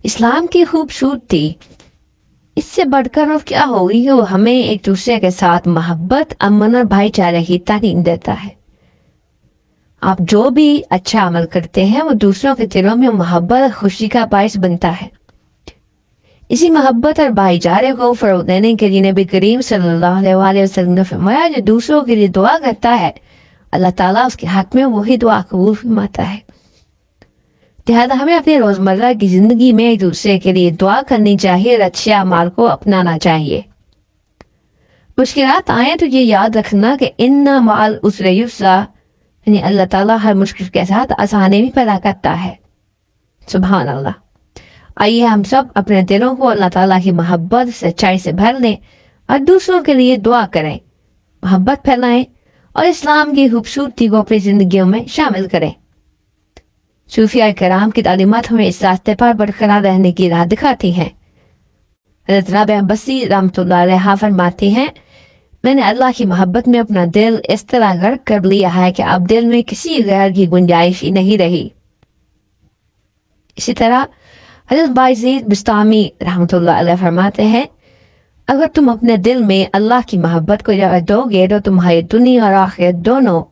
اسلام کی خوبصورتی اس سے بڑھ کر اور کیا ہوگی کہ وہ ہمیں ایک دوسرے کے ساتھ محبت، امن اور بھائی چارے کی تعلیم دیتا ہے۔ آپ جو بھی اچھا عمل کرتے ہیں وہ دوسروں کے دلوں میں محبت اور خوشی کا باعث بنتا ہے۔ اسی محبت اور بھائی چارے کو فروغ دینے کے لیے نبی کریم صلی اللہ علیہ وسلم نے فرمایا جو دوسروں کے لیے دعا کرتا ہے اللہ تعالیٰ اس کے حق میں وہی دعا قبول فرماتا ہے۔ لہٰذا ہمیں اپنے روزمرہ کی زندگی میں ایک دوسرے کے لیے دعا کرنی چاہیے اور اچھے اعمال کو اپنانا چاہیے۔ مشکلات آئیں تو یہ یاد رکھنا کہ ان مع العسر یسرا، یعنی اللہ تعالیٰ ہر مشکل کے ساتھ آسانی بھی پیدا کرتا ہے۔ سبحان اللہ۔ آئیے ہم سب اپنے دلوں کو اللہ تعالیٰ کی محبت سچائی سے بھر لیں اور دوسروں کے لیے دعا کریں، محبت پھیلائیں اور اسلام کی خوبصورتی کو اپنی زندگیوں میں شامل کریں۔ صوفیاء کرام کی تعلیمات ہمیں اس راستے پر برقرار رہنے کی راہ دکھاتی ہیں۔ حضرت رابعہ بصری رحمۃ اللہ علیہ فرماتی ہیں میں نے اللہ کی محبت میں اپنا دل اس طرح غرق کر لیا ہے کہ اب دل میں کسی غیر کی گنجائش ہی نہیں رہی۔ اسی طرح حضرت بایزید بستامی رحمۃ اللہ علیہ فرماتے ہیں اگر تم اپنے دل میں اللہ کی محبت کو جگہ دو گے تو تمہاری دنیا اور آخرت دونوں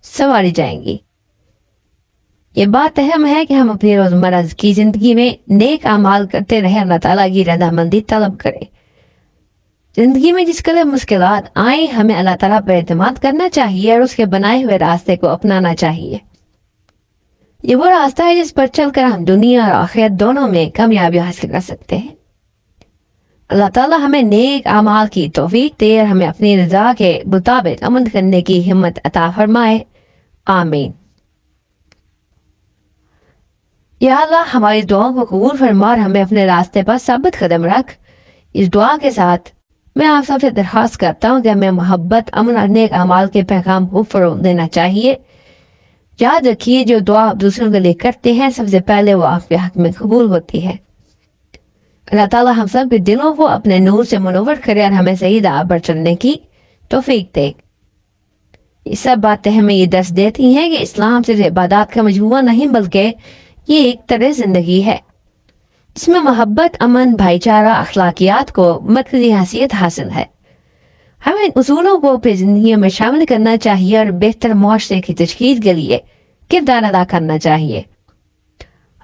سنواری جائیں گی۔ یہ بات اہم ہے کہ ہم اپنی روزمرہ کی زندگی میں نیک اعمال کرتے رہیں، اللہ تعالیٰ کی رضامندی طلب کریں۔ زندگی میں جس قدر مشکلات آئیں ہمیں اللہ تعالیٰ پر اعتماد کرنا چاہیے اور اس کے بنائے ہوئے راستے کو اپنانا چاہیے۔ یہ وہ راستہ ہے جس پر چل کر ہم دنیا اور آخرت دونوں میں کامیابی حاصل کر سکتے ہیں۔ اللہ تعالیٰ ہمیں نیک اعمال کی توفیق دے اور ہمیں اپنی رضا کے مطابق عمل کرنے کی ہمت عطا فرمائے، آمین۔ یا اللہ ہماری دعاؤں کو قبول فرما اور ہمیں اپنے راستے پر ثابت قدم رکھ۔ اس دعا کے ساتھ میں آپ سب سے درخواست کرتا ہوں کہ ہمیں محبت، امن اور نیک اعمال کے پیغام کو فروغ دینا چاہیے۔ یاد رکھیے جو دعا آپ دوسروں کے لیے کرتے ہیں سب سے پہلے وہ آپ کے حق میں قبول ہوتی ہے۔ اللہ تعالیٰ ہم سب کے دلوں کو اپنے نور سے منور کرے اور ہمیں صحیح راہ پر چلنے کی توفیق دے۔ یہ سب باتیں ہمیں یہ درس دیتی ہیں کہ اسلام صرف عبادات کا مجموعہ نہیں بلکہ یہ ایک طرز زندگی ہے جس میں محبت، امن، بھائی چارہ، اخلاقیات کو مرکزی حیثیت حاصل ہے۔ ہمیں ان اصولوں کو اپنی زندگیوں میں شامل کرنا چاہیے اور بہتر معاشرے کی تشکیل کے لیے کردار ادا کرنا چاہیے۔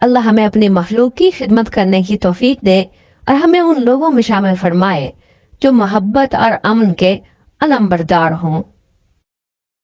اللہ ہمیں اپنی مخلوق کی خدمت کرنے کی توفیق دے اور ہمیں ان لوگوں میں شامل فرمائے جو محبت اور امن کے علم بردار ہوں۔